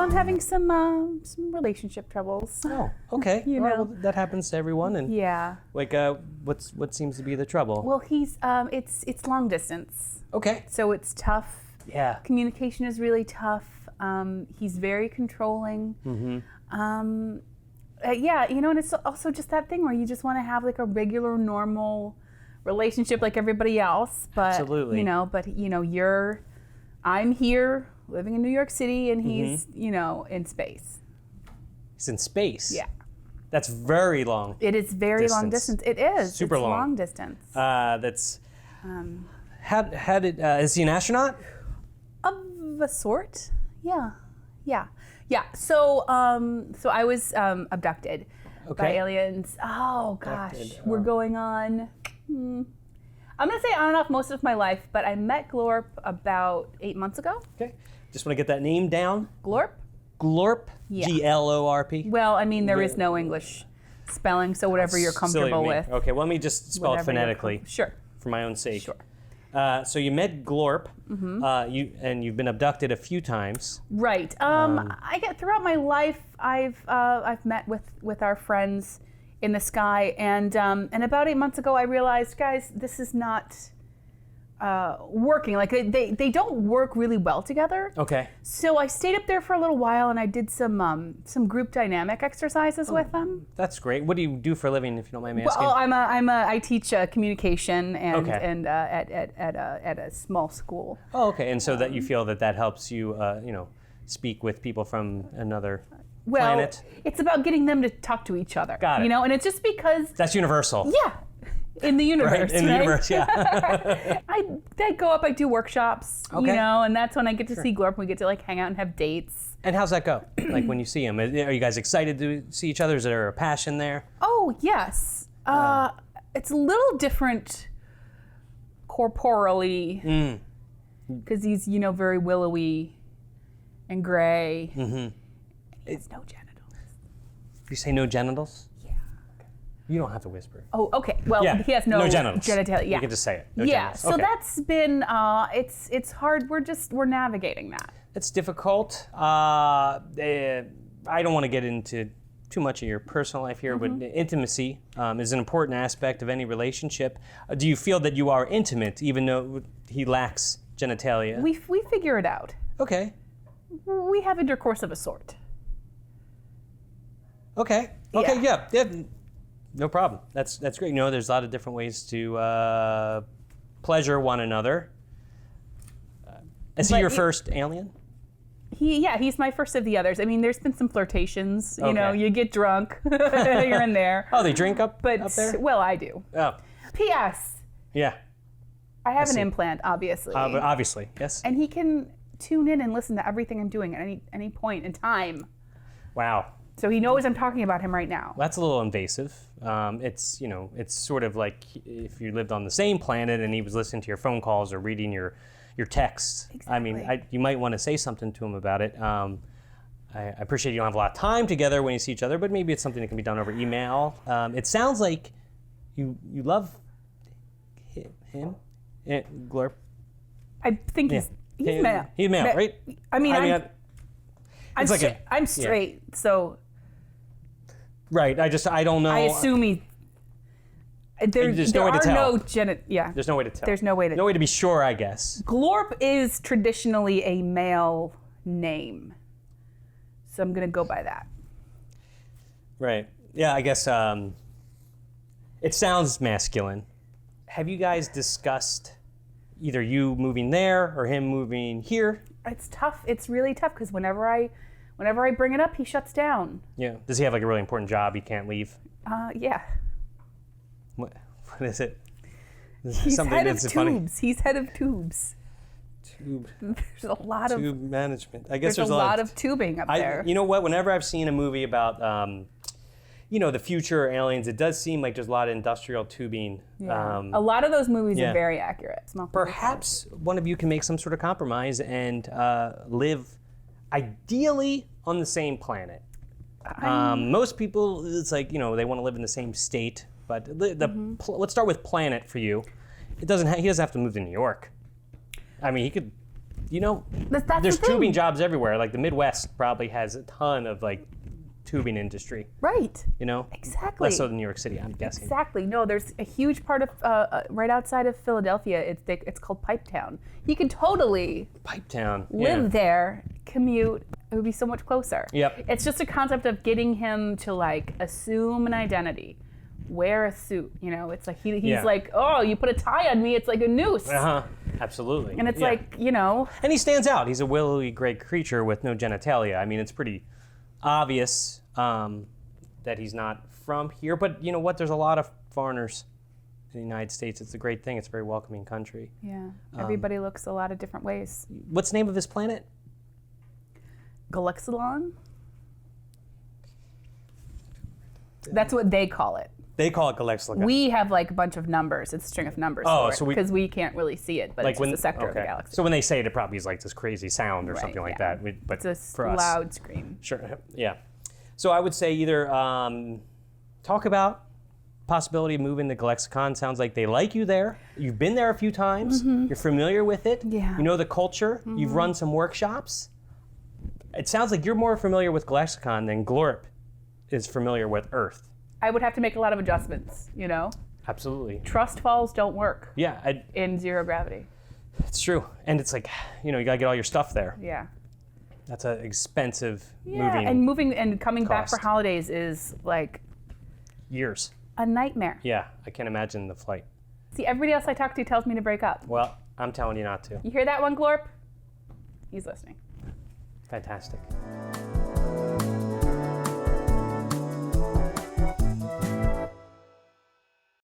I'm having some relationship troubles. Oh, okay. You know. Well, that happens to everyone. And Yeah. like, what seems to be the trouble? Well, it's long distance, Okay. so it's tough. Yeah. Communication is really tough. He's very controlling. Yeah, and it's also just that thing where you just want to have like a regular, normal relationship like everybody else. But Absolutely. I'm here living in New York City, and he's in space. He's in space. Yeah. That's very long. It is very long distance. It is. Super it's long. long distance. That's. How did is he an astronaut? Of a sort. Yeah. So I was abducted by aliens. Oh gosh, Abducted. we're going on. I'm gonna say on and off most of my life, but I met Glorp about 8 months ago. Okay. Just want to get that name down. Glorp? Glorp. Yeah. Glorp. Well, I mean there is no English spelling, so whatever you're comfortable with. Okay. Well, let me just spell it Whatever you're phonetically Sure. for my own sake. Sure. So you met Glorp. You've been abducted a few times. Right. I get throughout my life, I've met with our friends in the sky, and about 8 months ago, I realized, guys, this is not working. Like they don't work really well together. Okay. So I stayed up there for a little while, and I did some group dynamic exercises with them. That's great. What do you do for a living, if you don't mind me asking? Well, I teach communication and at a small school. Oh, okay. And so that you feel that helps you, speak with people from another planet. It's about getting them to talk to each other. Got it. And it's just because. That's universal. Yeah. In the universe, In the universe, yeah. I go up, I do workshops, Okay. and that's when I get to see Glorp, and we get to like hang out and have dates. And how's that go? Like when you see him, are you guys excited to see each other? Is there a passion there? Oh, yes. It's a little different corporally, because he's, very willowy and gray. It's no genitals. You say no genitals? You don't have to whisper. Oh, okay. Well, he has no genitals. genitalia. Yeah. You can just say it. No yeah. genitals. So Okay. that's been it's hard. We're navigating that. It's difficult. I don't want to get into too much of your personal life here, but intimacy is an important aspect of any relationship. Do you feel that you are intimate, even though he lacks genitalia? We figure it out. Okay. We have intercourse of a sort. Okay. Okay. Yeah. No problem. That's great. There's a lot of different ways to pleasure one another. Is he your first alien? He's my first of the others. I mean, there's been some flirtations. Okay. You get drunk, you're in there. Oh, they drink up there? Well, I do. Oh. P.S. Yeah. I have an implant, obviously. Obviously, yes. And he can tune in and listen to everything I'm doing at any point in time. Wow. So he knows I'm talking about him right now. That's a little invasive. It's sort of like if you lived on the same planet and he was listening to your phone calls or reading your texts. Exactly. I mean, you might want to say something to him about it. I appreciate you don't have a lot of time together when you see each other, but maybe it's something that can be done over email. It sounds like you love him, Glorp. I think he's male. He's male, right? I mean, I'm straight, so. Right. I don't know. I assume There's no way to tell. Yeah. There's no way to tell. There's no way to. No way to be sure, I guess. Glorp is traditionally a male name, so I'm gonna go by that. Right. Yeah. I guess it sounds masculine. Have you guys discussed either you moving there or him moving here? It's tough. It's really tough because whenever I bring it up, he shuts down. Yeah. Does he have like a really important job he can't leave? Yeah. What is it? He's head of tubes. He's head of tubes. Tube. There's a lot of tube management. I guess there's a lot of tubing up there. You know what? Whenever I've seen a movie about the future aliens, it does seem like there's a lot of industrial tubing. Yeah. A lot of those movies are very accurate. Perhaps one of you can make some sort of compromise and live ideally on the same planet. Most people, it's like, they want to live in the same state, but let's start with planet for you. He doesn't have to move to New York. I mean, he could you know, That's there's the thing. tubing jobs everywhere. Like the Midwest probably has a ton of like tubing industry. Right. You know, Exactly. less so than New York City, I'm guessing. Exactly. No, there's a huge part of right outside of Philadelphia. It's called Pipetown. You can totally Pipetown. live there, commute. It would be so much closer. Yep. It's just a concept of getting him to like assume an identity, wear a suit. You know, it's like he's Yeah. like, oh, you put a tie on me, it's like a noose. Absolutely. And it's Yeah. like, you know, And he stands out. He's a willowy gray creature with no genitalia. I mean, it's pretty obvious that he's not from here. But you know what? There's a lot of foreigners in the United States. It's a great thing. It's a very welcoming country. yeah, everybody looks a lot of different ways. What's the name of his planet? Galixalon? That's what they call it. They call it Galexia. We have like a bunch of numbers. It's a string of numbers Oh, for so it because we can't really see it, but it's just a sector of the galaxy. So when they say it, it probably is like this crazy sound or Right, something like yeah. that. But It's a for us, loud scream. sure, yeah. So I would say either talk about possibility of moving to Galexicon. Sounds like they like you there. You've been there a few times. You're familiar with it. Yeah. You know the culture. You've run some workshops. It sounds like you're more familiar with Galexicon than Glorp is familiar with Earth. I would have to make a lot of adjustments, you know? Absolutely. Trust falls don't work Yeah, in zero gravity. it's true. And it's like, you know, you got to get all your stuff there. Yeah. That's an expensive Yeah, moving and moving and coming back for cost. holidays is like years. a nightmare. Yeah, I can't imagine the flight. See, everybody else I talk to tells me to break up. Well, I'm telling you not to. You hear that one, Glorp? He's listening. Fantastic.